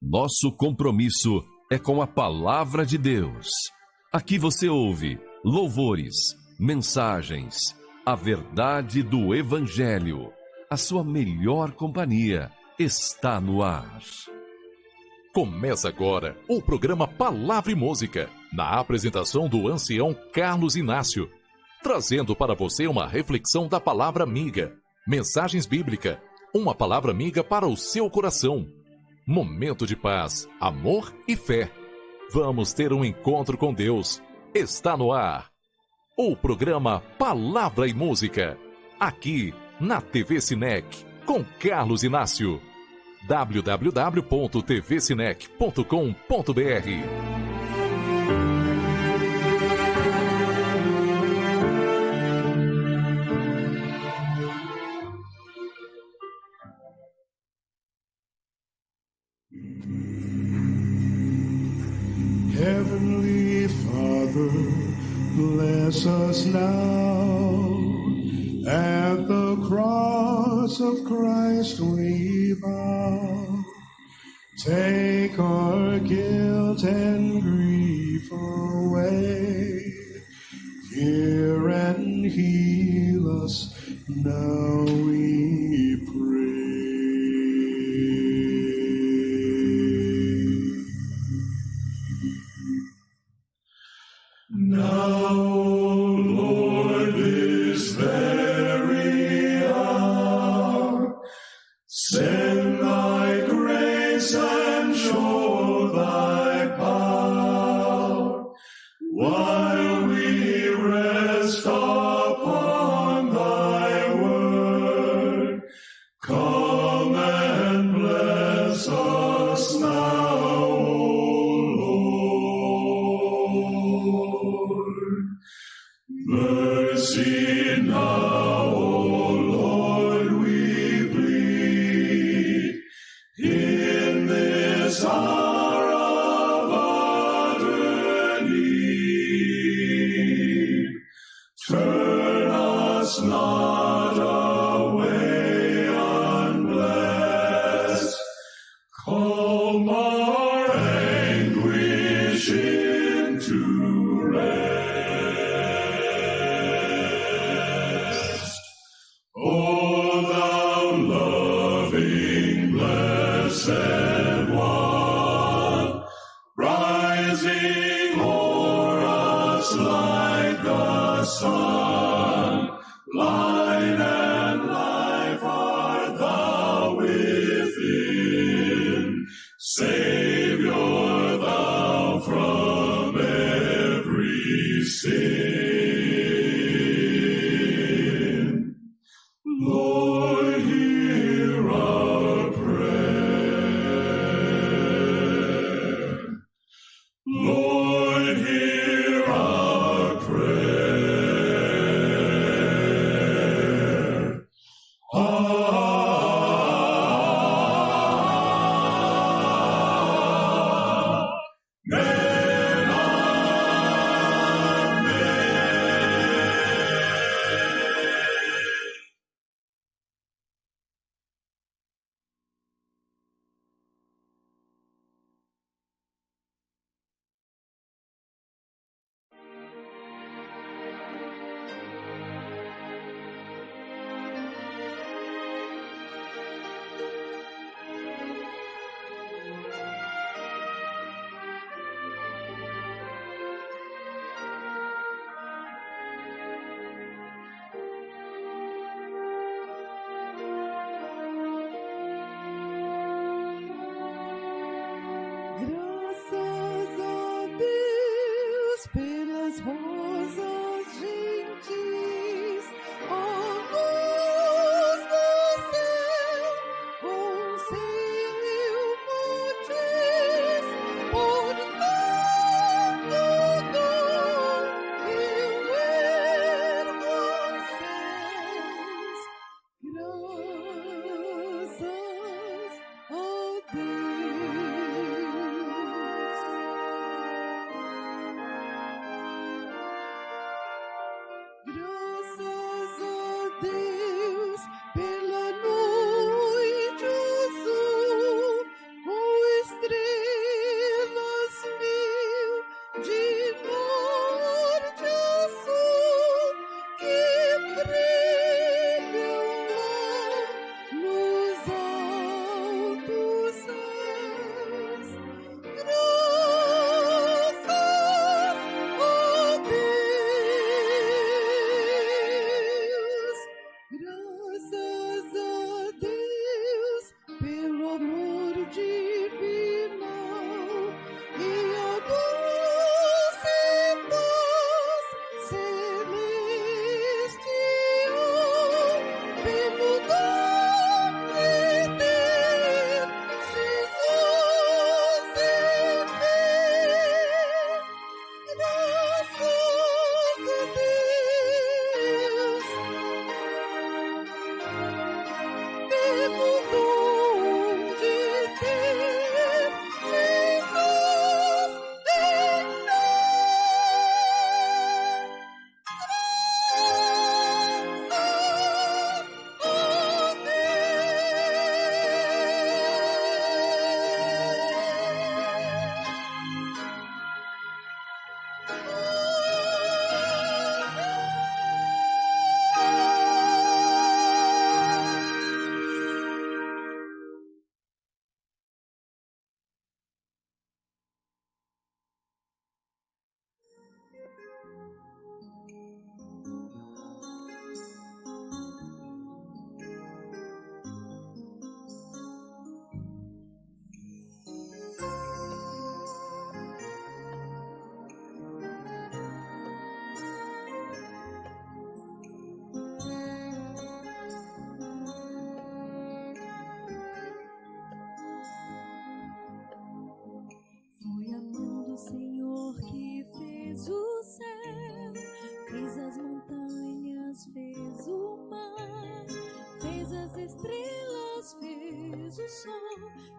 Nosso compromisso é com a Palavra de Deus. Aqui você ouve louvores, mensagens, a verdade do Evangelho. A sua melhor companhia está no ar. Começa agora o programa Palavra e Música, na apresentação do ancião Carlos Inácio, trazendo para você uma reflexão da palavra amiga, mensagens bíblicas, uma palavra amiga para o seu coração. Momento de paz, amor e fé. Vamos ter um encontro com Deus. Está no ar o programa Palavra e Música, aqui na TV Sinec, com Carlos Inácio. www.tvsinec.com.br. Heavenly Father, bless us now. At the cross of Christ we bow. Take our guilt and grief away. Hear and heal us, now we pray. Now, Lord, this very hour, send thy grace and show thy power, while we rest upon thy word. Come and bless us now, mercy now, O Lord, we plead. In this hour of utter need, turn us not away unblessed. Calm our anguish into rest. Blessed One, rising o'er us like the sun, light and life art thou within, Savior thou from every sin. Lord, hear our prayer. Lord, hear our prayer. Amen.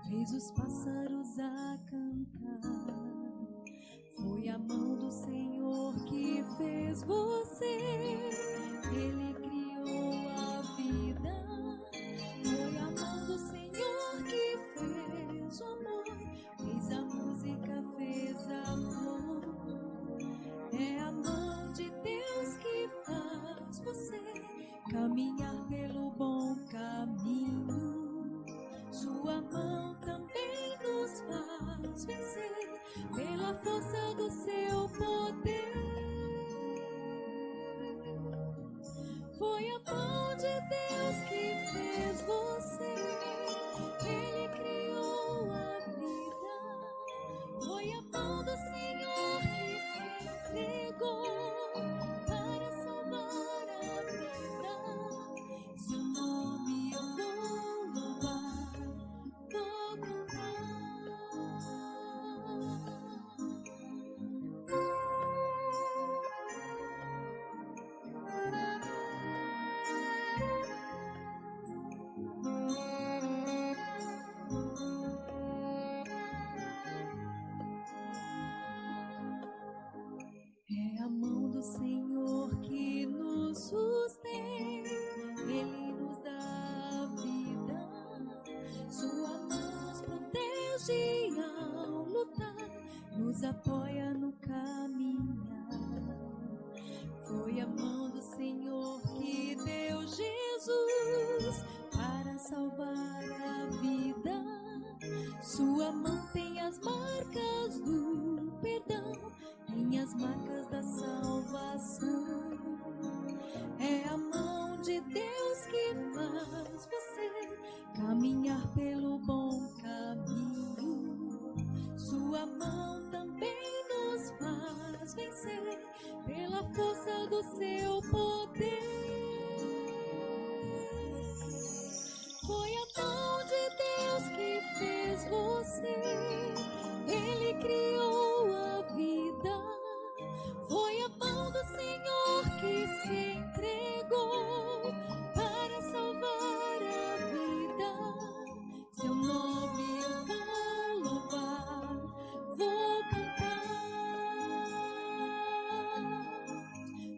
Fez os pássaros a cantar. Foi a mão do Senhor que fez você. Ele criou a vida. Foi a mão do Senhor que fez o amor. Fez a música, fez a flor. É a mão de Deus que faz você caminhar pelo bom caminho. Sua mão também nos faz vencer pela força do seu poder. Foi a mão de Deus que fez você. Ele criou a vida. Foi a mão do Senhor que se entregou para salvar a vida. Seu nome eu vou louvar. Vou cantar. É a mão do Senhor que nos sustém. Ele nos dá a vida. Sua mão nos protege ao lutar, nos apoia no caminhar. Foi a mão do Senhor que deu Jesus para salvar a vida. Sua mão tem as marcas do perdão, tem as marcas da salvação. É a mão de Deus que faz você caminhar pelo bom caminho. Sua mão também nos faz vencer pela força do seu poder. Foi a mão de Deus que fez você. Ele criou a vida. Foi a mão do Senhor que se entregou para salvar a vida. Seu nome eu vou louvar, vou cantar.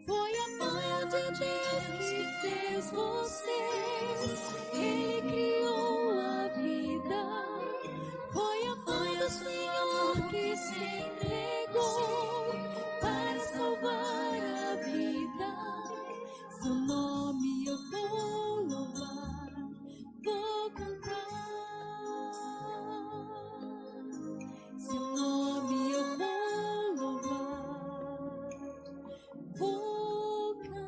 Foi a mão de Deus que fez você. Ele criou a vida. Foi a mão do Senhor que se entregou para salvar a vida. Seu nome eu vou louvar, vou cantar. Seu nome eu vou louvar, vou cantar.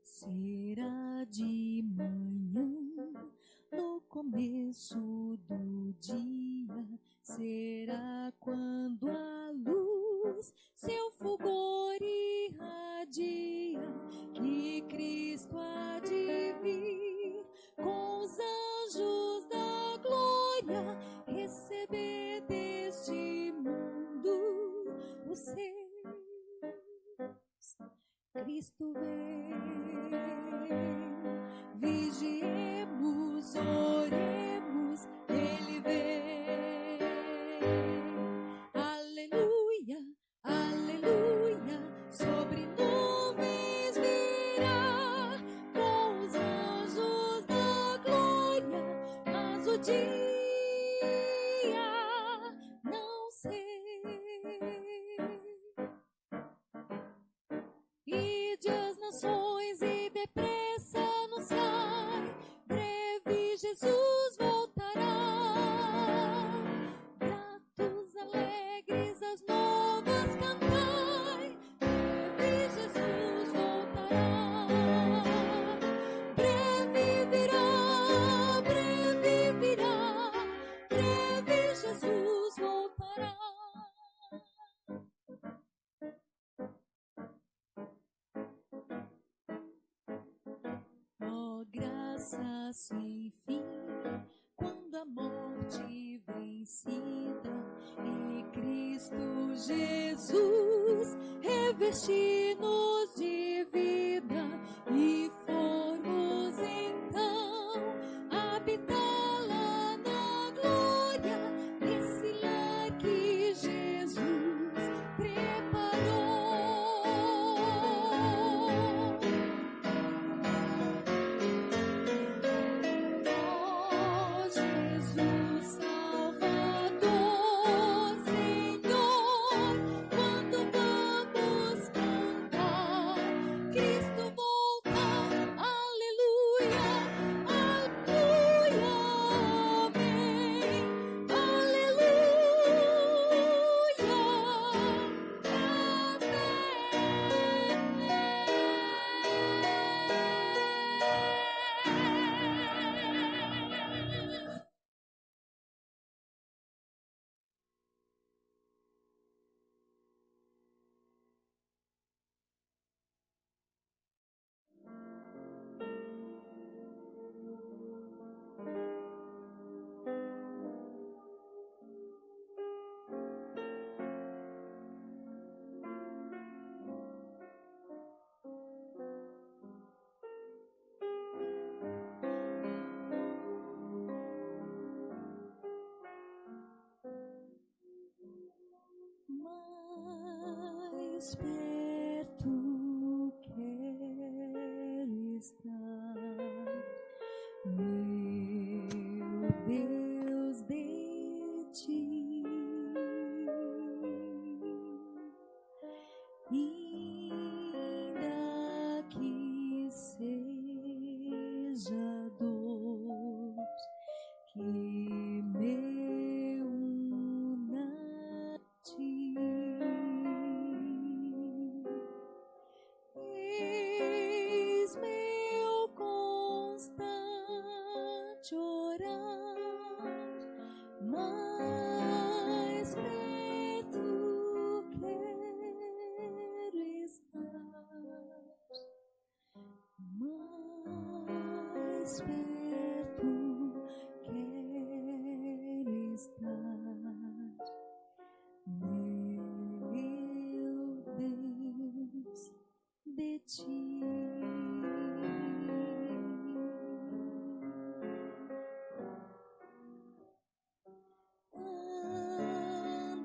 Será de manhã, no começo do dia, será quando a luz seu fulgor irradia, que Cristo há de vir com os anjos da glória, receber deste mundo os seus. Cristo vem, vigiemos, oremos, Ele vem. sem fim, quando a morte vencida e Cristo Jesus revestir-nos de vida e formos então habitar lá na glória desse lar que Jesus preparou. Oh, Jesus Salvador, Senhor, quando vamos cantar, Cristo volta, aleluia, aleluia, amém, amém. Mais perto quero estar, meu Deus, de ti, ainda que seja dor que me una a ti. Eis meu constante orar, mais perto quero estar, mais perto quero estar, meu Deus, de ti.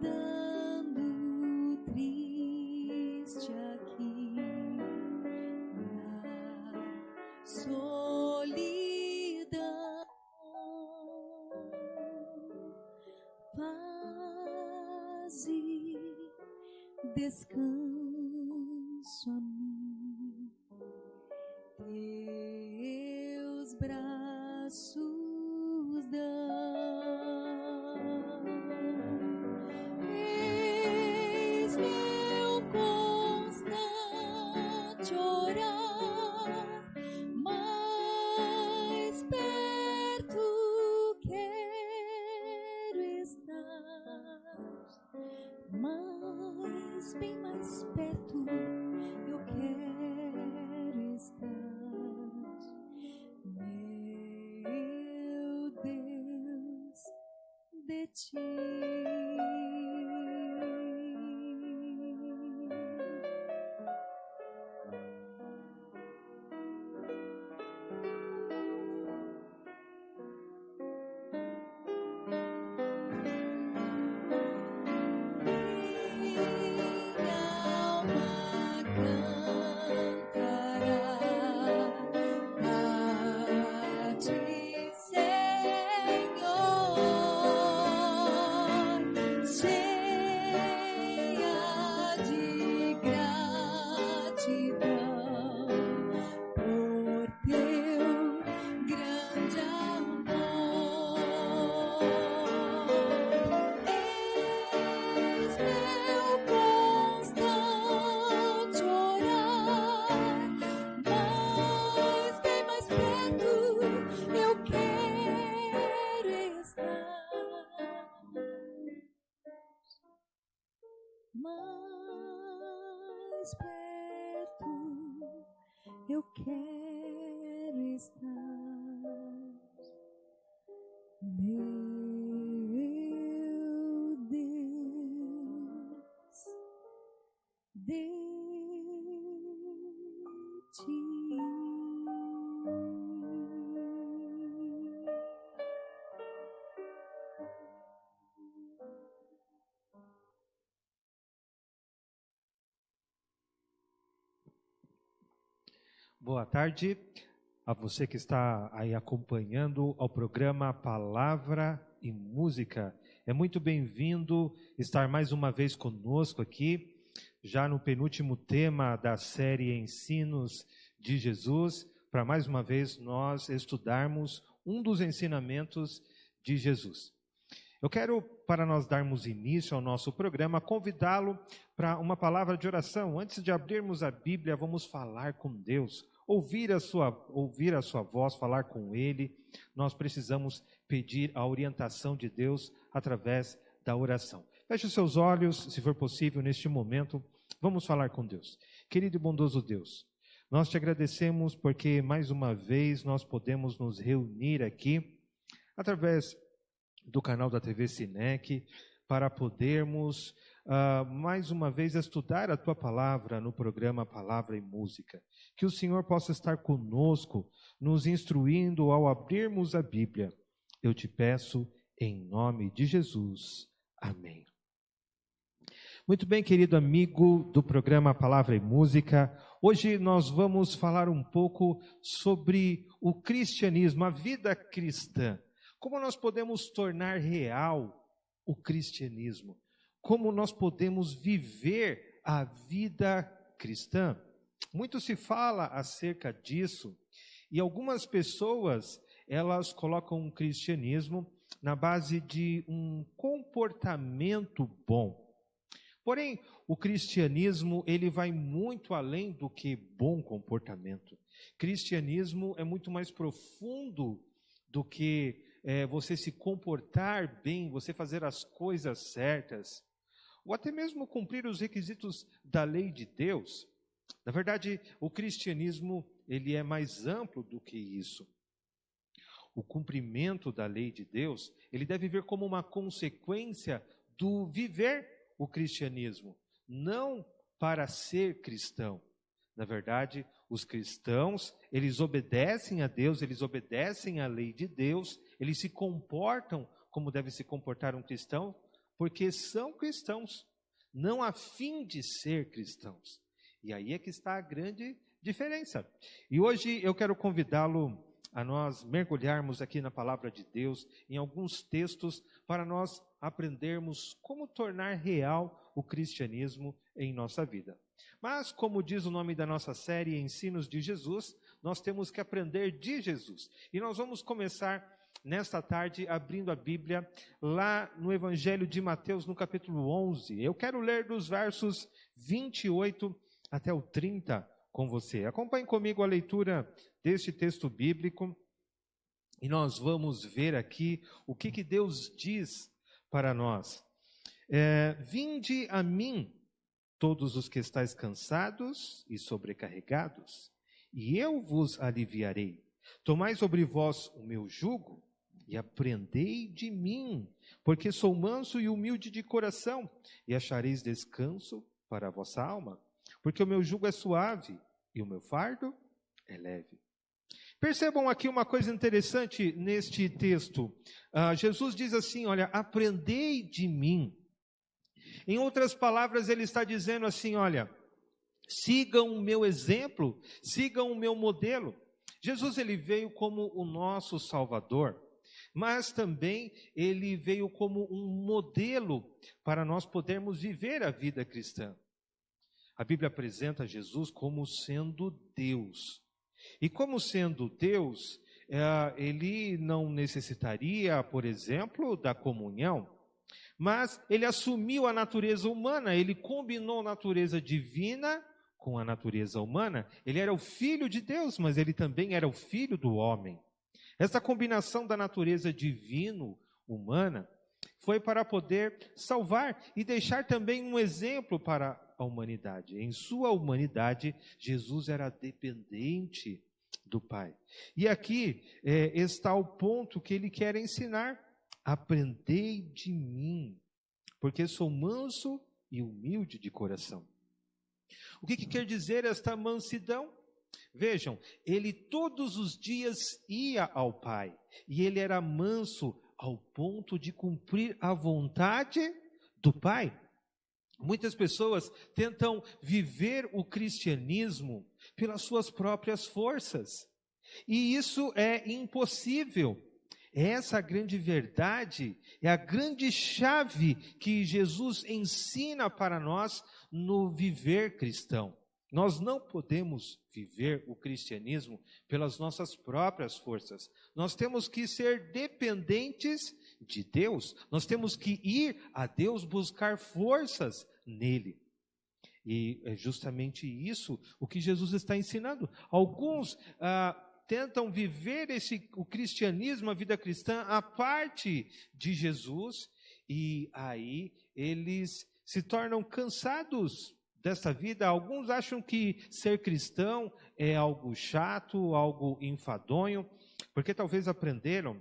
Andando triste aqui na solidão, paz e descanso a mim, teus braços dão. Eis meu constante orar, mais perto quero estar, mais, bem mais perto eu quero estar, meu Deus, de ti. Minha alma cantará a ti, Senhor, cheia de gratidão por teu grande amor. Eis meu constante orar, mas bem mais perto eu quero estar, mais perto eu quero estar. Boa tarde a você que está aí acompanhando ao programa Palavra e Música. É muito bem-vindo estar mais uma vez conosco aqui, já no penúltimo tema da série Ensinos de Jesus, para mais uma vez nós estudarmos um dos ensinamentos de Jesus. Eu quero, para nós darmos início ao nosso programa, convidá-lo para uma palavra de oração. Antes de abrirmos a Bíblia, vamos falar com Deus, ouvir a sua voz, falar com Ele. Nós precisamos pedir a orientação de Deus através da oração. Feche os seus olhos, se for possível, neste momento, vamos falar com Deus. Querido e bondoso Deus, nós te agradecemos porque mais uma vez nós podemos nos reunir aqui através do canal da TV Sinec, para podermos mais uma vez estudar a Tua Palavra no programa Palavra e Música. Que o Senhor possa estar conosco, nos instruindo ao abrirmos a Bíblia. Eu te peço em nome de Jesus. Amém. Muito bem, querido amigo do programa Palavra e Música, hoje nós vamos falar um pouco sobre o cristianismo, a vida cristã. Como nós podemos tornar real o cristianismo? Como nós podemos viver a vida cristã? Muito se fala acerca disso e algumas pessoas, elas colocam o cristianismo na base de um comportamento bom. Porém, o cristianismo, ele vai muito além do que bom comportamento. Cristianismo é muito mais profundo do que você se comportar bem, você fazer as coisas certas, ou até mesmo cumprir os requisitos da lei de Deus. Na verdade, o cristianismo, ele é mais amplo do que isso. O cumprimento da lei de Deus, ele deve vir como uma consequência do viver o cristianismo, não para ser cristão. Na verdade, os cristãos, eles obedecem a Deus, eles obedecem à lei de Deus, eles se comportam como deve se comportar um cristão, porque são cristãos, não a fim de ser cristãos. E aí é que está a grande diferença. E hoje eu quero convidá-lo a nós mergulharmos aqui na palavra de Deus, em alguns textos, para nós aprendermos como tornar real o cristianismo em nossa vida. Mas, como diz o nome da nossa série, Ensinos de Jesus, nós temos que aprender de Jesus. E nós vamos começar nesta tarde abrindo a Bíblia lá no Evangelho de Mateus, no capítulo 11. Eu quero ler dos versos 28 até o 30 com você. Acompanhe comigo a leitura deste texto bíblico e nós vamos ver aqui o que Deus diz para nós. Vinde a mim, todos os que estáis cansados e sobrecarregados, e eu vos aliviarei. Tomai sobre vós o meu jugo e aprendei de mim, porque sou manso e humilde de coração, e achareis descanso para a vossa alma, porque o meu jugo é suave e o meu fardo é leve. Percebam aqui uma coisa interessante neste texto. Jesus diz assim, olha, aprendei de mim. Em outras palavras, ele está dizendo assim, olha, sigam o meu exemplo, sigam o meu modelo. Jesus, ele veio como o nosso Salvador, mas também ele veio como um modelo para nós podermos viver a vida cristã. A Bíblia apresenta Jesus como sendo Deus. E como sendo Deus, ele não necessitaria, por exemplo, da comunhão, mas ele assumiu a natureza humana, ele combinou a natureza divina com a natureza humana. Ele era o Filho de Deus, mas ele também era o Filho do homem. Essa combinação da natureza divino-humana foi para poder salvar e deixar também um exemplo para a humanidade. Em sua humanidade, Jesus era dependente do Pai. E aqui está o ponto que ele quer ensinar. Aprendei de mim, porque sou manso e humilde de coração. O que quer dizer esta mansidão? Vejam, ele todos os dias ia ao Pai, e ele era manso ao ponto de cumprir a vontade do Pai. Muitas pessoas tentam viver o cristianismo pelas suas próprias forças. E isso é impossível. Essa grande verdade é a grande chave que Jesus ensina para nós no viver cristão. Nós não podemos viver o cristianismo pelas nossas próprias forças. Nós temos que ser dependentes de Deus. Nós temos que ir a Deus buscar forças nele. E é justamente isso o que Jesus está ensinando. Alguns tentam viver o cristianismo, a vida cristã, à parte de Jesus, e aí eles se tornam cansados desta vida. Alguns acham que ser cristão é algo chato, algo enfadonho, porque talvez aprenderam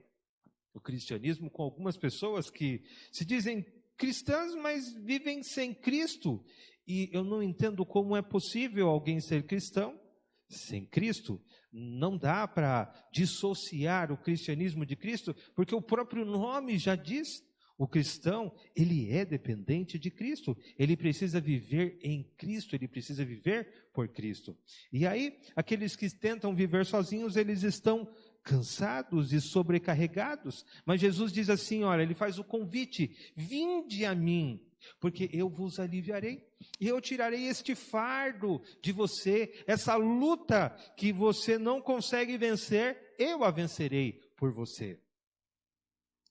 o cristianismo com algumas pessoas que se dizem cristãs, mas vivem sem Cristo. E eu não entendo como é possível alguém ser cristão sem Cristo. Não dá para dissociar o cristianismo de Cristo, porque o próprio nome já diz, o cristão, ele é dependente de Cristo, ele precisa viver em Cristo, ele precisa viver por Cristo. E aí, aqueles que tentam viver sozinhos, eles estão cansados e sobrecarregados, mas Jesus diz assim, olha, ele faz o convite, vinde a mim, porque eu vos aliviarei, e eu tirarei este fardo de você, essa luta que você não consegue vencer, eu a vencerei por você.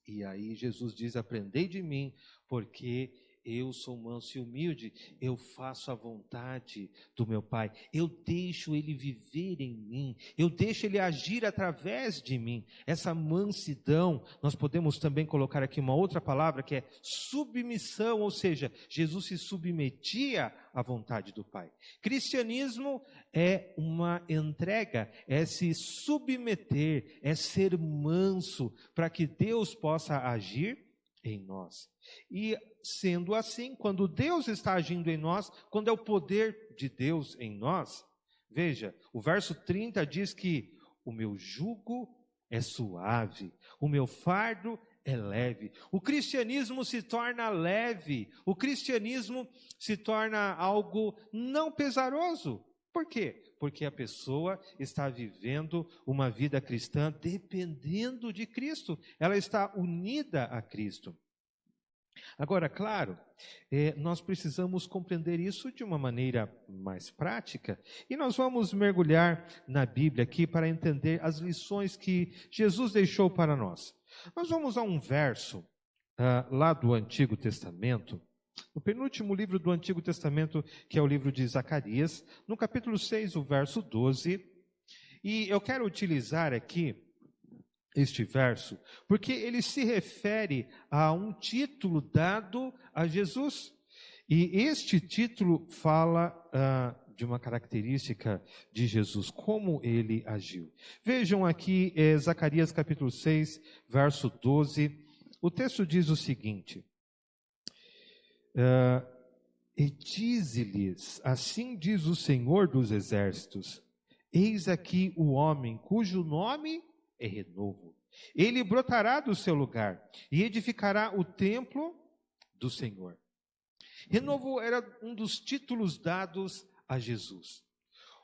E aí Jesus diz, aprendei de mim, porque eu sou manso e humilde, eu faço a vontade do meu Pai, eu deixo Ele viver em mim, eu deixo Ele agir através de mim. Essa mansidão, nós podemos também colocar aqui uma outra palavra que é submissão, ou seja, Jesus se submetia à vontade do Pai. Cristianismo é uma entrega, é se submeter, é ser manso, para que Deus possa agir em nós. E sendo assim, quando Deus está agindo em nós, quando é o poder de Deus em nós, veja, o verso 30 diz que o meu jugo é suave, o meu fardo é leve. O cristianismo se torna leve, o cristianismo se torna algo não pesaroso. Por quê? Porque a pessoa está vivendo uma vida cristã dependendo de Cristo. Ela está unida a Cristo. Agora, claro, nós precisamos compreender isso de uma maneira mais prática. E nós vamos mergulhar na Bíblia aqui para entender as lições que Jesus deixou para nós. Nós vamos a um verso lá do Antigo Testamento, no penúltimo livro do Antigo Testamento, que é o livro de Zacarias, no capítulo 6, o verso 12. E eu quero utilizar aqui este verso, porque ele se refere a um título dado a Jesus. E este título fala de uma característica de Jesus, como ele agiu. Vejam aqui, Zacarias capítulo 6, verso 12. O texto diz o seguinte: e dize-lhes, assim diz o Senhor dos Exércitos, eis aqui o homem cujo nome é renovo. Ele brotará do seu lugar e edificará o templo do Senhor. Renovo era um dos títulos dados a Jesus.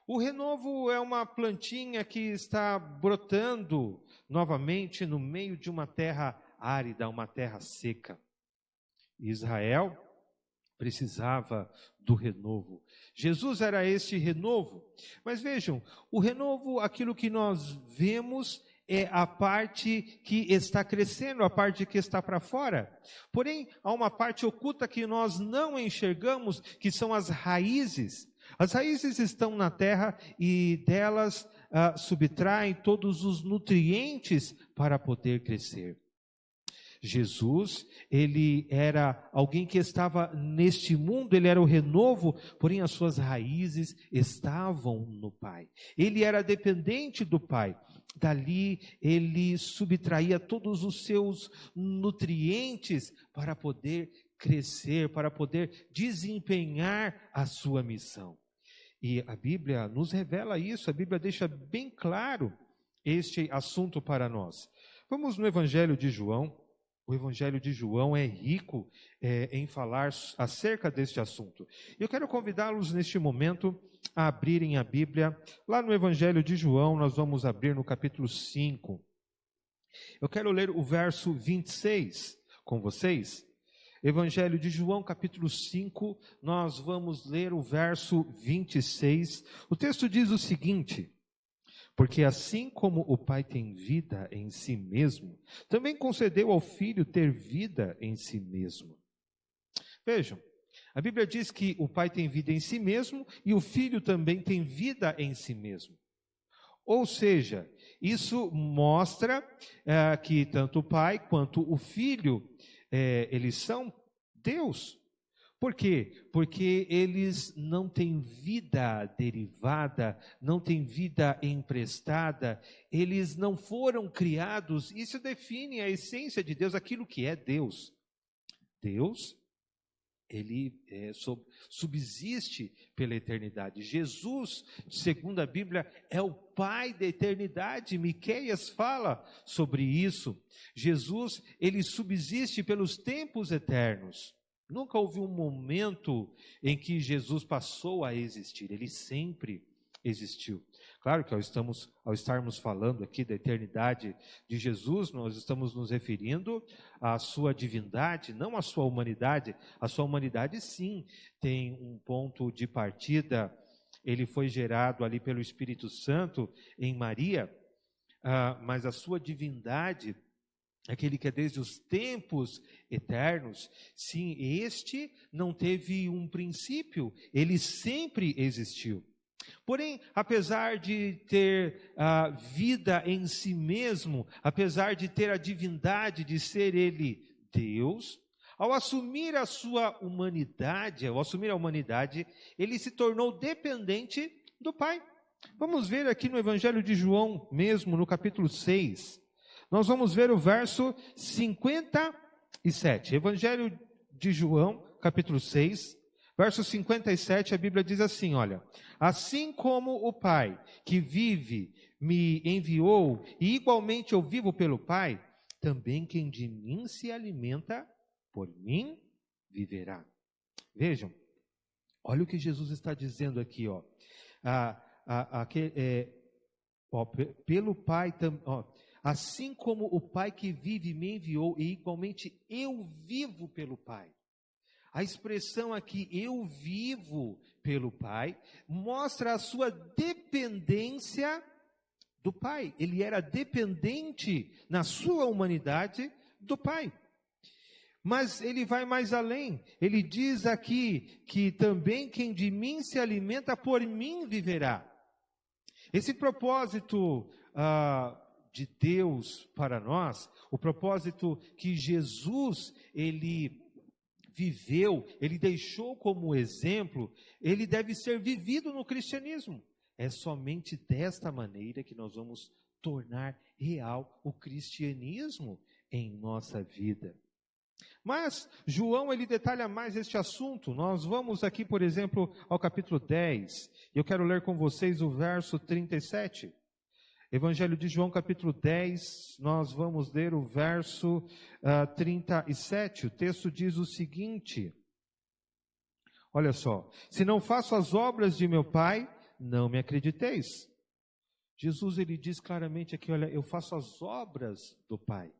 O renovo é uma plantinha que está brotando novamente no meio de uma terra árida, uma terra seca. Israel precisava do renovo. Jesus era este renovo. Mas vejam, o renovo, aquilo que nós vemos é a parte que está crescendo, a parte que está para fora. Porém, há uma parte oculta que nós não enxergamos, que são as raízes. As raízes estão na terra e delas subtraem todos os nutrientes para poder crescer. Jesus, ele era alguém que estava neste mundo, ele era o renovo, porém as suas raízes estavam no Pai. Ele era dependente do Pai. Dali ele subtraía todos os seus nutrientes para poder crescer, para poder desempenhar a sua missão. E a Bíblia nos revela isso, a Bíblia deixa bem claro este assunto para nós. Vamos no Evangelho de João. O Evangelho de João é rico em falar acerca deste assunto. Eu quero convidá-los neste momento a abrirem a Bíblia, lá no Evangelho de João, nós vamos abrir no capítulo 5. Eu quero ler o verso 26 com vocês. Evangelho de João, capítulo 5, nós vamos ler o verso 26. O texto diz o seguinte: porque assim como o Pai tem vida em si mesmo, também concedeu ao Filho ter vida em si mesmo. Vejam, a Bíblia diz que o Pai tem vida em si mesmo e o Filho também tem vida em si mesmo. Ou seja, isso mostra que tanto o Pai quanto o Filho, eles são Deus. Por quê? Porque eles não têm vida derivada, não têm vida emprestada, eles não foram criados. Isso define a essência de Deus, aquilo que é Deus. Deus, ele subsiste pela eternidade. Jesus, segundo a Bíblia, é o Pai da eternidade. Miqueias fala sobre isso. Jesus, ele subsiste pelos tempos eternos. Nunca houve um momento em que Jesus passou a existir. Ele sempre existiu. Claro que ao estarmos falando aqui da eternidade de Jesus, nós estamos nos referindo à sua divindade, não à sua humanidade. A sua humanidade, sim, tem um ponto de partida. Ele foi gerado ali pelo Espírito Santo em Maria, mas a sua divindade, aquele que é desde os tempos eternos, sim, este não teve um princípio, ele sempre existiu. Porém, apesar de ter a vida em si mesmo, apesar de ter a divindade, de ser ele Deus, ao assumir a sua humanidade, ele se tornou dependente do Pai. Vamos ver aqui no Evangelho de João mesmo, no capítulo 6. Nós vamos ver o verso 57. Evangelho de João, capítulo 6, verso 57, a Bíblia diz assim, olha: assim como o Pai que vive me enviou, e igualmente eu vivo pelo Pai, também quem de mim se alimenta, por mim viverá. Vejam, olha o que Jesus está dizendo aqui, ó. Pelo Pai também. Assim como o Pai que vive me enviou, e igualmente eu vivo pelo Pai. A expressão aqui, eu vivo pelo Pai, mostra a sua dependência do Pai. Ele era dependente na sua humanidade do Pai. Mas ele vai mais além. Ele diz aqui que também quem de mim se alimenta, por mim viverá. Esse propósito de Deus para nós, o propósito que Jesus, ele viveu, ele deixou como exemplo, ele deve ser vivido no cristianismo. É somente desta maneira que nós vamos tornar real o cristianismo em nossa vida. Mas João, ele detalha mais este assunto. Nós vamos aqui, por exemplo, ao capítulo 10. Eu quero ler com vocês o verso 37. Evangelho de João, capítulo 10, nós vamos ler o verso 37. O texto diz o seguinte: olha só: se não faço as obras de meu Pai, não me acrediteis. Jesus, ele diz claramente aqui, olha, eu faço as obras do Pai.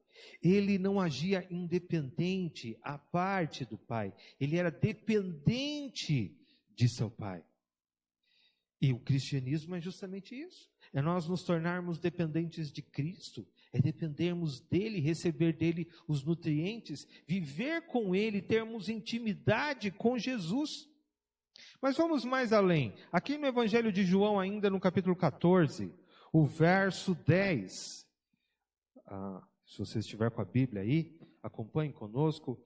Ele não agia independente, à parte do Pai. Ele era dependente de seu Pai. E o cristianismo é justamente isso. É nós nos tornarmos dependentes de Cristo, é dependermos dele, receber dele os nutrientes, viver com ele, termos intimidade com Jesus. Mas vamos mais além. Aqui no Evangelho de João, ainda no capítulo 14, o verso 10. Se você estiver com a Bíblia aí, acompanhe conosco.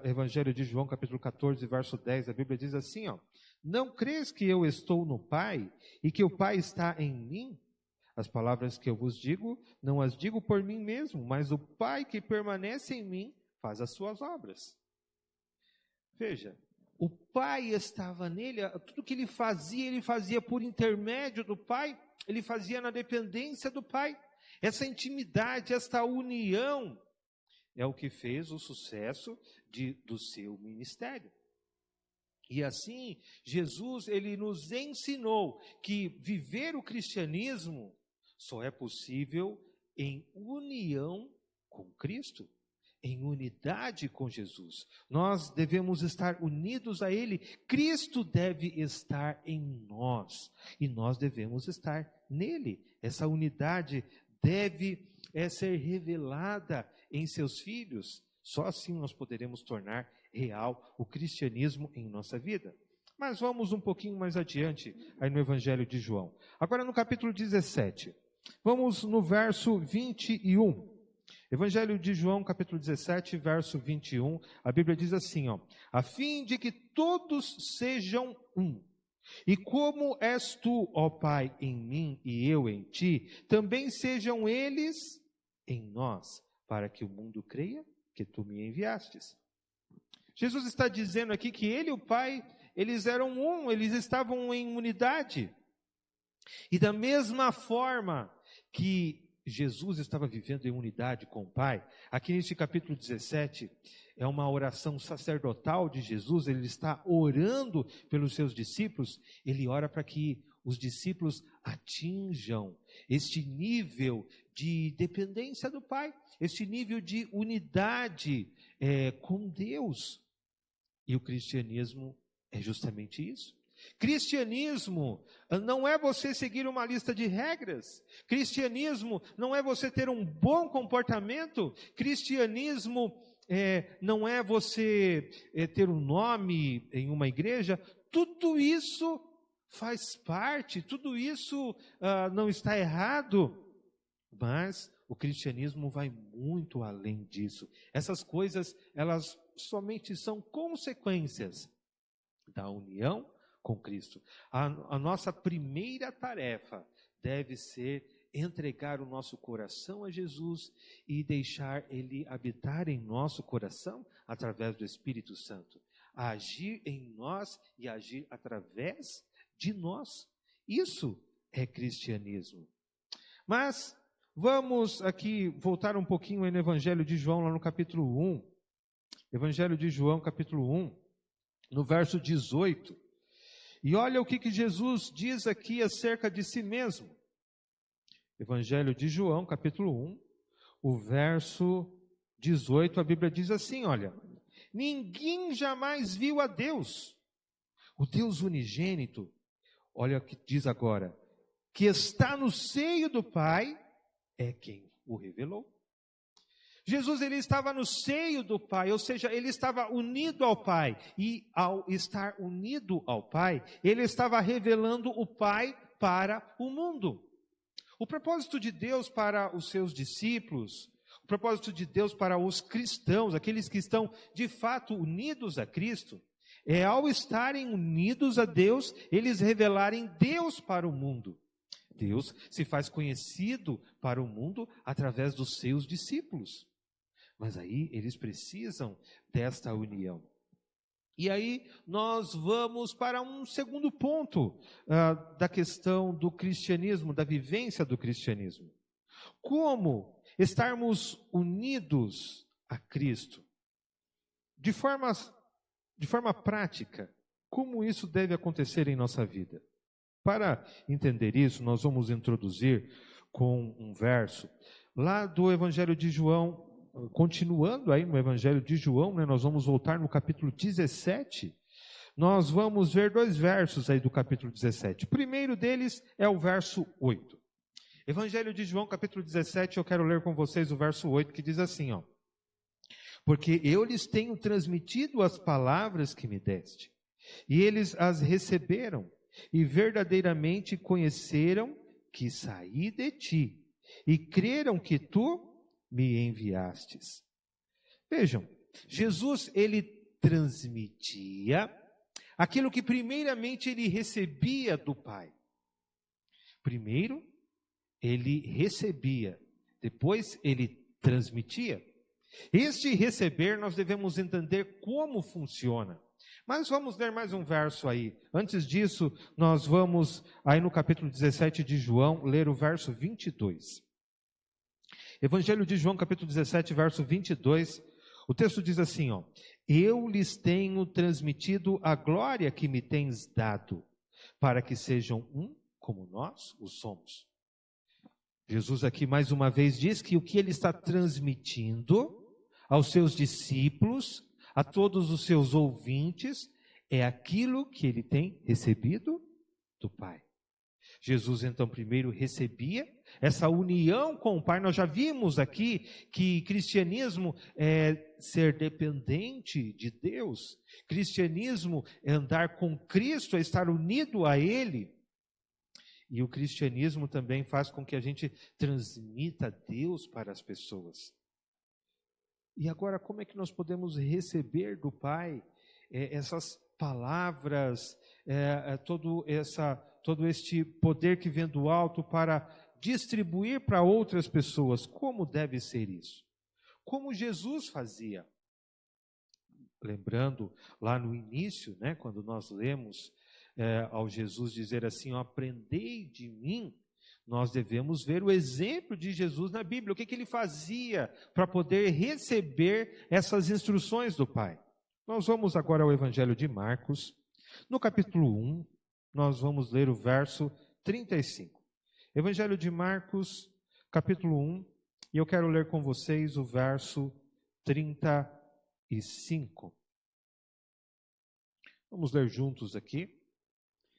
Evangelho de João, capítulo 14, verso 10, a Bíblia diz assim, ó: não crês que eu estou no Pai e que o Pai está em mim? As palavras que eu vos digo, não as digo por mim mesmo, mas o Pai que permanece em mim faz as suas obras. Veja, o Pai estava nele, tudo que ele fazia por intermédio do Pai, ele fazia na dependência do Pai. Essa intimidade, esta união, é o que fez o sucesso do seu ministério. E assim, Jesus, ele nos ensinou que viver o cristianismo só é possível em união com Cristo, em unidade com Jesus. Nós devemos estar unidos a Ele. Cristo deve estar em nós e nós devemos estar nele. Essa unidade deve ser revelada em seus filhos. Só assim nós poderemos tornar real o cristianismo em nossa vida. Mas vamos um pouquinho mais adiante aí no Evangelho de João. Agora no capítulo 17. Vamos no verso 21. Evangelho de João, capítulo 17, verso 21. A Bíblia diz assim, a fim de que todos sejam um. E como és tu, ó Pai, em mim e eu em ti, também sejam eles em nós, para que o mundo creia que tu me enviastes. Jesus está dizendo aqui que ele e o Pai, eles eram um, eles estavam em unidade. E da mesma forma que Jesus estava vivendo em unidade com o Pai, aqui neste capítulo 17, é uma oração sacerdotal de Jesus, ele está orando pelos seus discípulos, ele ora para que os discípulos atinjam este nível de dependência do Pai, este nível de unidade com Deus. E o cristianismo é justamente isso. Cristianismo não é você seguir uma lista de regras. Cristianismo não é você ter um bom comportamento. Cristianismo não é você ter um nome em uma igreja. Tudo isso faz parte, tudo isso não está errado. Mas o cristianismo vai muito além disso. Essas coisas, elas somente são consequências da união com Cristo. A nossa primeira tarefa deve ser entregar o nosso coração a Jesus e deixar Ele habitar em nosso coração através do Espírito Santo. Agir em nós e agir através de nós. Isso é cristianismo. Mas vamos aqui voltar um pouquinho aí no Evangelho de João, lá no capítulo 1. Evangelho de João, capítulo 1, no verso 18. E olha o que Jesus diz aqui acerca de si mesmo. Evangelho de João, capítulo 1, o verso 18, a Bíblia diz assim, olha: ninguém jamais viu a Deus, o Deus unigênito, olha o que diz agora, que está no seio do Pai, é quem o revelou. Jesus, ele estava no seio do Pai, ou seja, ele estava unido ao Pai. E ao estar unido ao Pai, ele estava revelando o Pai para o mundo. O propósito de Deus para os seus discípulos, o propósito de Deus para os cristãos, aqueles que estão de fato unidos a Cristo, é ao estarem unidos a Deus, eles revelarem Deus para o mundo. Deus se faz conhecido para o mundo através dos seus discípulos. Mas aí eles precisam desta união. E aí nós vamos para um segundo ponto da questão do cristianismo, da vivência do cristianismo. Como estarmos unidos a Cristo? De forma prática, como isso deve acontecer em nossa vida? Para entender isso, nós vamos introduzir com um verso lá do Evangelho de João. Continuando aí no Evangelho de João, nós vamos voltar no capítulo 17, nós vamos ver dois versos aí do capítulo 17. O primeiro deles é o verso 8. Evangelho de João, capítulo 17, eu quero ler com vocês o verso 8, que diz assim, porque eu lhes tenho transmitido as palavras que me deste, e eles as receberam, e verdadeiramente conheceram que saí de ti, e creram que tu me enviastes. Vejam, Jesus, ele transmitia aquilo que primeiramente ele recebia do Pai. Primeiro, ele recebia, depois ele transmitia. Este receber, nós devemos entender como funciona. Mas vamos ler mais um verso aí. Antes disso, nós vamos aí no capítulo 17 de João, ler o verso 22. Evangelho de João, capítulo 17, verso 22, o texto diz assim, eu lhes tenho transmitido a glória que me tens dado, para que sejam um como nós o somos. Jesus aqui mais uma vez diz que o que ele está transmitindo aos seus discípulos, a todos os seus ouvintes, é aquilo que ele tem recebido do Pai. Jesus então primeiro recebia essa união com o Pai. Nós já vimos aqui que cristianismo é ser dependente de Deus. Cristianismo é andar com Cristo, é estar unido a Ele. E o cristianismo também faz com que a gente transmita Deus para as pessoas. E agora, como é que nós podemos receber do Pai essas palavras, todo este poder que vem do alto para distribuir para outras pessoas? Como deve ser isso? Como Jesus fazia? Lembrando lá no início, né, quando nós lemos ao Jesus dizer assim, aprendei de mim, nós devemos ver o exemplo de Jesus na Bíblia. O que ele fazia para poder receber essas instruções do Pai? Nós vamos agora ao Evangelho de Marcos. No capítulo 1, nós vamos ler o verso 35. Evangelho de Marcos, capítulo 1, e eu quero ler com vocês o verso 35. Vamos ler juntos aqui.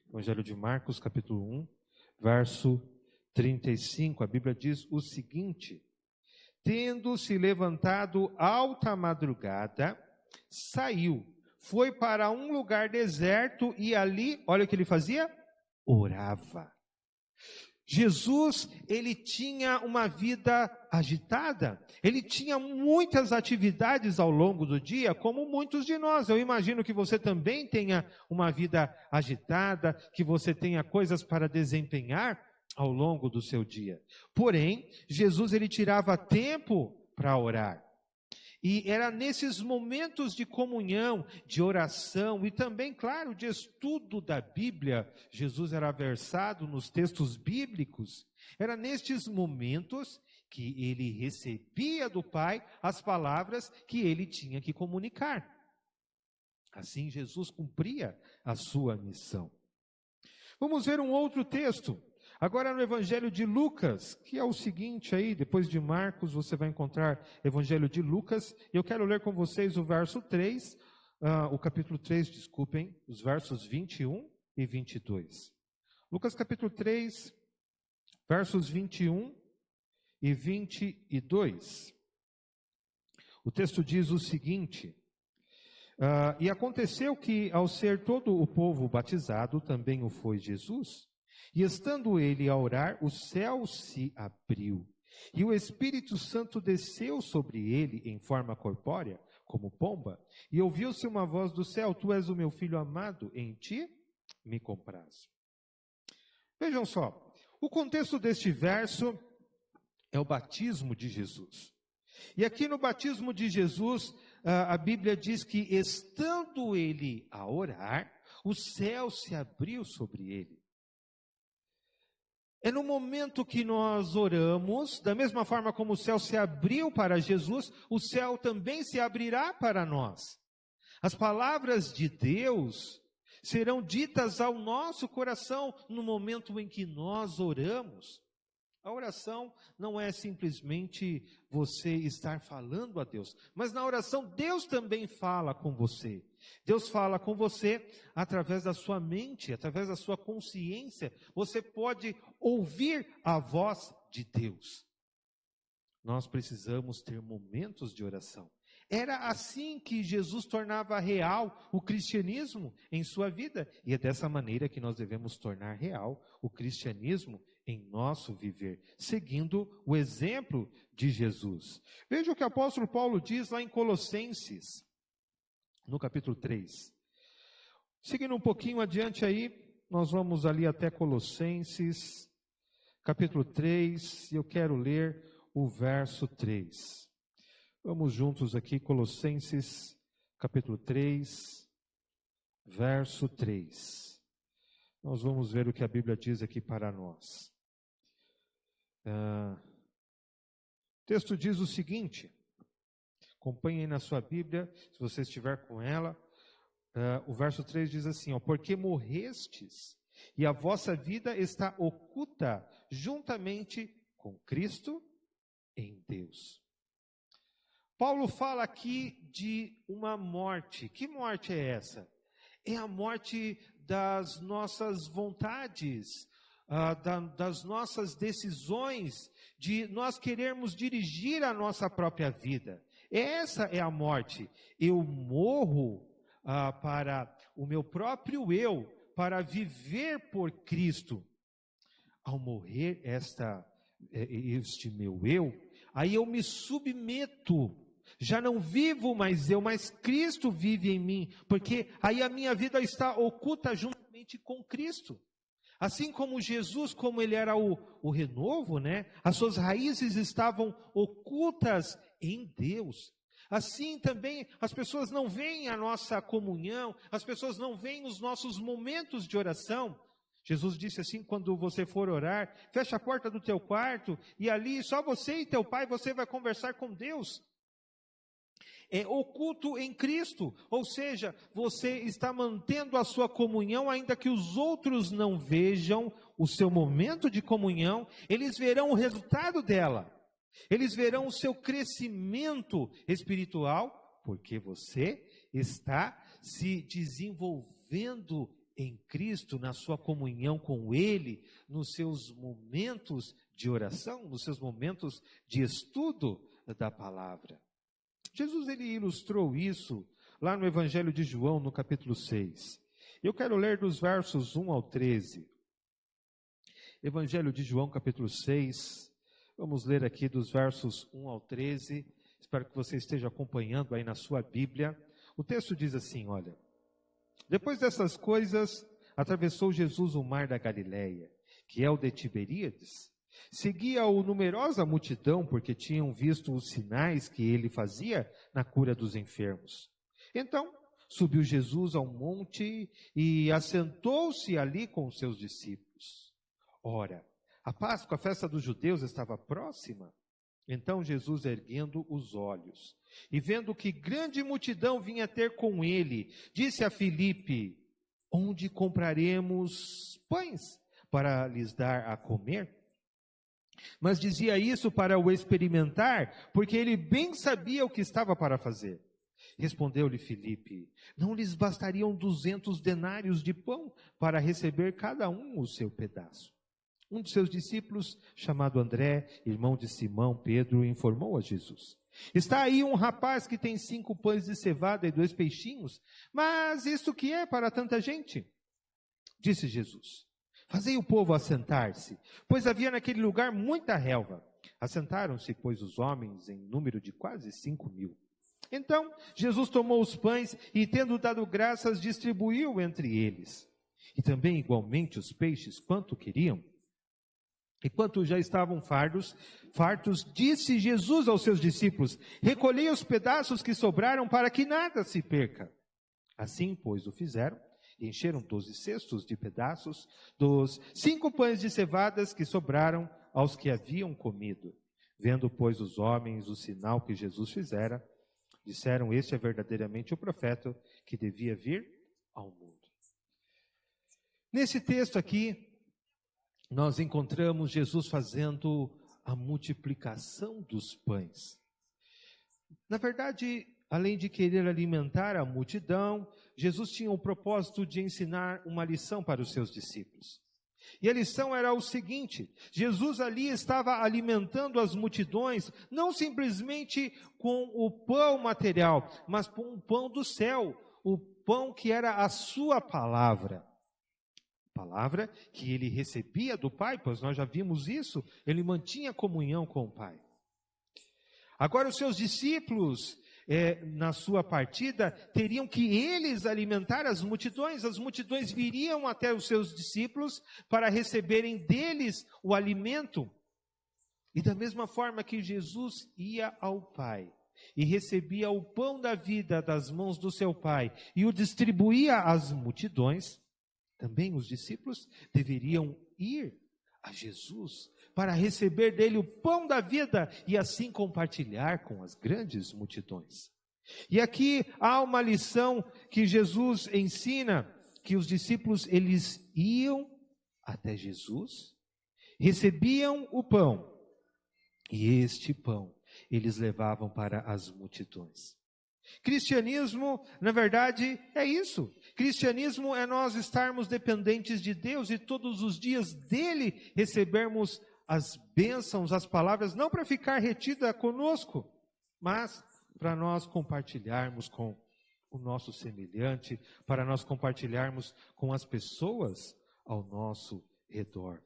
Evangelho de Marcos, capítulo 1, verso 35. A Bíblia diz o seguinte: tendo se levantado alta madrugada, saiu, foi para um lugar deserto e ali, olha o que ele fazia? Orava. Jesus, ele tinha uma vida agitada, ele tinha muitas atividades ao longo do dia, como muitos de nós. Eu imagino que você também tenha uma vida agitada, que você tenha coisas para desempenhar ao longo do seu dia. Porém, Jesus, ele tirava tempo para orar. E era nesses momentos de comunhão, de oração e também, claro, de estudo da Bíblia. Jesus era versado nos textos bíblicos. Era nestes momentos que ele recebia do Pai as palavras que ele tinha que comunicar. Assim, Jesus cumpria a sua missão. Vamos ver um outro texto. Agora no Evangelho de Lucas, que é o seguinte aí, depois de Marcos, você vai encontrar Evangelho de Lucas. Eu quero ler com vocês o verso 3, o capítulo 3, desculpem, os versos 21 e 22. Lucas capítulo 3, versos 21 e 22. O texto diz o seguinte: e aconteceu que, ao ser todo o povo batizado, também o foi Jesus. E estando ele a orar, o céu se abriu, e o Espírito Santo desceu sobre ele em forma corpórea, como pomba, e ouviu-se uma voz do céu: tu és o meu filho amado, em ti me comprazo. Vejam só, o contexto deste verso é o batismo de Jesus. E aqui no batismo de Jesus, a Bíblia diz que, estando ele a orar, o céu se abriu sobre ele. É no momento que nós oramos, da mesma forma como o céu se abriu para Jesus, o céu também se abrirá para nós. As palavras de Deus serão ditas ao nosso coração no momento em que nós oramos. A oração não é simplesmente você estar falando a Deus, mas na oração Deus também fala com você. Deus fala com você através da sua mente, através da sua consciência. Você pode ouvir a voz de Deus. Nós precisamos ter momentos de oração. Era assim que Jesus tornava real o cristianismo em sua vida. E é dessa maneira que nós devemos tornar real o cristianismo em nosso viver, seguindo o exemplo de Jesus. Veja o que o apóstolo Paulo diz lá em Colossenses, no capítulo 3. Seguindo um pouquinho adiante aí, nós vamos ali até Colossenses, capítulo 3, e eu quero ler o verso 3. Vamos juntos aqui, Colossenses, capítulo 3, verso 3. Nós vamos ver o que a Bíblia diz aqui para nós. O texto diz o seguinte: Acompanhe aí na sua Bíblia, se você estiver com ela. O verso 3 diz assim, ó, porque morrestes e a vossa vida está oculta juntamente com Cristo em Deus. Paulo fala aqui de uma morte. Que morte é essa? É a morte das nossas vontades, das nossas decisões, de nós querermos dirigir a nossa própria vida. Essa é a morte. Eu morro para o meu próprio eu, para viver por Cristo. Ao morrer este meu eu, aí eu me submeto. Já não vivo mais eu, mas Cristo vive em mim, porque aí a minha vida está oculta juntamente com Cristo. Assim como Jesus, como ele era o renovo, né? As suas raízes estavam ocultas em Deus. Assim também as pessoas não veem a nossa comunhão, as pessoas não veem os nossos momentos de oração. Jesus disse assim, quando você for orar, fecha a porta do teu quarto e ali só você e teu pai, você vai conversar com Deus. É oculto em Cristo, ou seja, você está mantendo a sua comunhão, ainda que os outros não vejam o seu momento de comunhão, eles verão o resultado dela, eles verão o seu crescimento espiritual, porque você está se desenvolvendo em Cristo, na sua comunhão com Ele, nos seus momentos de oração, nos seus momentos de estudo da palavra. Jesus ele ilustrou isso lá no Evangelho de João, no capítulo 6. Eu quero ler dos versos 1 ao 13. Evangelho de João, capítulo 6. Vamos ler aqui dos versos 1 ao 13. Espero que você esteja acompanhando aí na sua Bíblia. O texto diz assim, olha. Depois dessas coisas, atravessou Jesus o mar da Galileia, que é o de Tiberíades. Seguia-o numerosa multidão, porque tinham visto os sinais que ele fazia na cura dos enfermos. Então, subiu Jesus ao monte e assentou-se ali com os seus discípulos. Ora, a Páscoa, a festa dos judeus, estava próxima. Então Jesus, erguendo os olhos e vendo que grande multidão vinha ter com ele, disse a Filipe, onde compraremos pães para lhes dar a comer? Mas dizia isso para o experimentar, porque ele bem sabia o que estava para fazer. Respondeu-lhe Filipe, não lhes bastariam 200 denários de pão para receber cada um o seu pedaço? Um de seus discípulos, chamado André, irmão de Simão, Pedro, informou a Jesus. Está aí um rapaz que tem 5 pães de cevada e 2 peixinhos, mas isto que é para tanta gente? Disse Jesus. Fazei o povo assentar-se, pois havia naquele lugar muita relva. Assentaram-se, pois, os homens em número de quase 5.000. Então, Jesus tomou os pães e, tendo dado graças, distribuiu entre eles. E também, igualmente, os peixes, quanto queriam. E quanto já estavam fartos, disse Jesus aos seus discípulos, recolhei os pedaços que sobraram para que nada se perca. Assim, pois, o fizeram. E encheram 12 cestos de pedaços dos 5 pães de cevadas que sobraram aos que haviam comido. Vendo, pois, os homens o sinal que Jesus fizera, disseram, este é verdadeiramente o profeta que devia vir ao mundo. Nesse texto aqui, nós encontramos Jesus fazendo a multiplicação dos pães. Na verdade, além de querer alimentar a multidão, Jesus tinha o propósito de ensinar uma lição para os seus discípulos. E a lição era o seguinte, Jesus ali estava alimentando as multidões, não simplesmente com o pão material, mas com o pão do céu, o pão que era a sua palavra. Palavra que ele recebia do Pai, pois nós já vimos isso, ele mantinha comunhão com o Pai. Agora os seus discípulos, na sua partida, teriam que eles alimentar as multidões viriam até os seus discípulos para receberem deles o alimento. E da mesma forma que Jesus ia ao Pai e recebia o pão da vida das mãos do seu Pai e o distribuía às multidões, também os discípulos deveriam ir a Jesus para receber dele o pão da vida e assim compartilhar com as grandes multidões. E aqui há uma lição que Jesus ensina, que os discípulos, eles iam até Jesus, recebiam o pão, e este pão eles levavam para as multidões. Cristianismo, na verdade, é isso. Cristianismo é nós estarmos dependentes de Deus e todos os dias dele recebermos as bênçãos, as palavras, não para ficar retida conosco, mas para nós compartilharmos com o nosso semelhante, para nós compartilharmos com as pessoas ao nosso redor.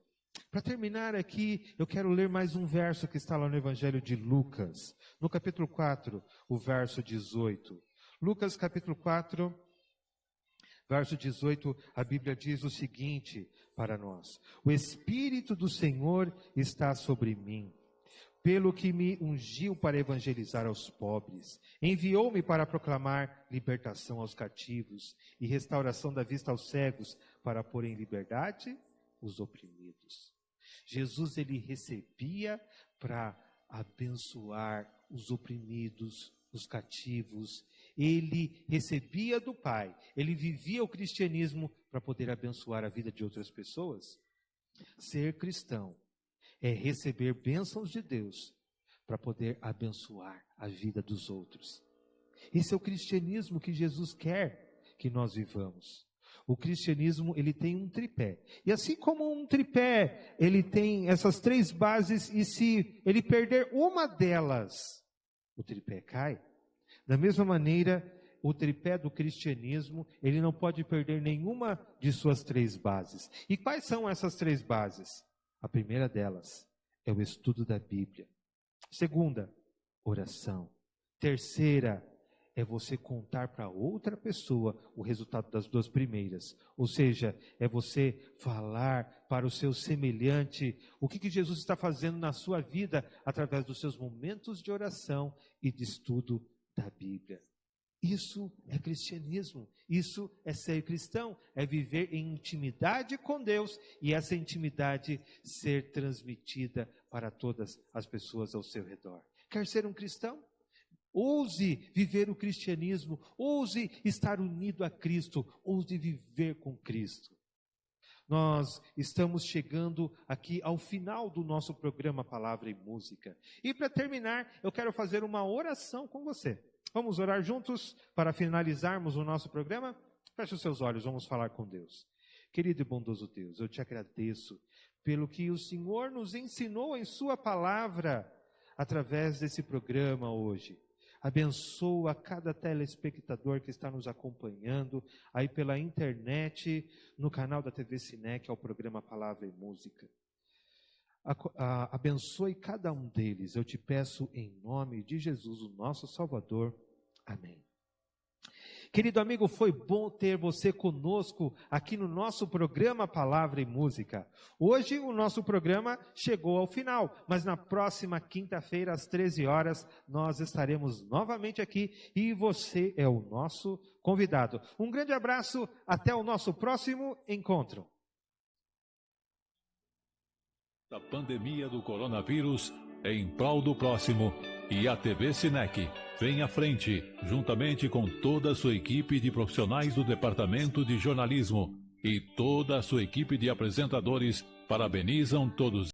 Para terminar aqui, eu quero ler mais um verso que está lá no Evangelho de Lucas, no capítulo 4, o verso 18. Lucas, capítulo 4, verso 18, a Bíblia diz o seguinte para nós: o Espírito do Senhor está sobre mim, pelo que me ungiu para evangelizar aos pobres, enviou-me para proclamar libertação aos cativos e restauração da vista aos cegos, para pôr em liberdade os oprimidos. Jesus, ele recebia para abençoar os oprimidos, os cativos. Ele recebia do Pai, ele vivia o cristianismo para poder abençoar a vida de outras pessoas. Ser cristão é receber bênçãos de Deus para poder abençoar a vida dos outros. Esse é o cristianismo que Jesus quer que nós vivamos. O cristianismo, ele tem um tripé. E assim como um tripé, ele tem essas três bases, e se ele perder uma delas, o tripé cai. Da mesma maneira, o tripé do cristianismo, ele não pode perder nenhuma de suas três bases. E quais são essas três bases? A primeira delas é o estudo da Bíblia. Segunda, oração. Terceira, é você contar para outra pessoa o resultado das duas primeiras. Ou seja, é você falar para o seu semelhante o que Jesus está fazendo na sua vida através dos seus momentos de oração e de estudo da Bíblia. Isso é cristianismo, isso é ser cristão, é viver em intimidade com Deus e essa intimidade ser transmitida para todas as pessoas ao seu redor. Quer ser um cristão? Ouse viver o cristianismo, ouse estar unido a Cristo, ouse viver com Cristo. Nós estamos chegando aqui ao final do nosso programa Palavra e Música. E para terminar, eu quero fazer uma oração com você. Vamos orar juntos para finalizarmos o nosso programa? Feche os seus olhos, vamos falar com Deus. Querido e bondoso Deus, eu te agradeço pelo que o Senhor nos ensinou em sua palavra através desse programa hoje. Abençoa cada telespectador que está nos acompanhando aí pela internet, no canal da TV Sinec, ao programa Palavra e Música. Abençoe cada um deles, eu te peço em nome de Jesus, o nosso Salvador. Amém. Querido amigo, foi bom ter você conosco aqui no nosso programa Palavra e Música. Hoje o nosso programa chegou ao final, mas na próxima quinta-feira, às 13 horas, nós estaremos novamente aqui e você é o nosso convidado. Um grande abraço, até o nosso próximo encontro. Da pandemia do coronavírus em prol do próximo, e a TV Sinec vem à frente, juntamente com toda a sua equipe de profissionais do Departamento de Jornalismo e toda a sua equipe de apresentadores, parabenizam todos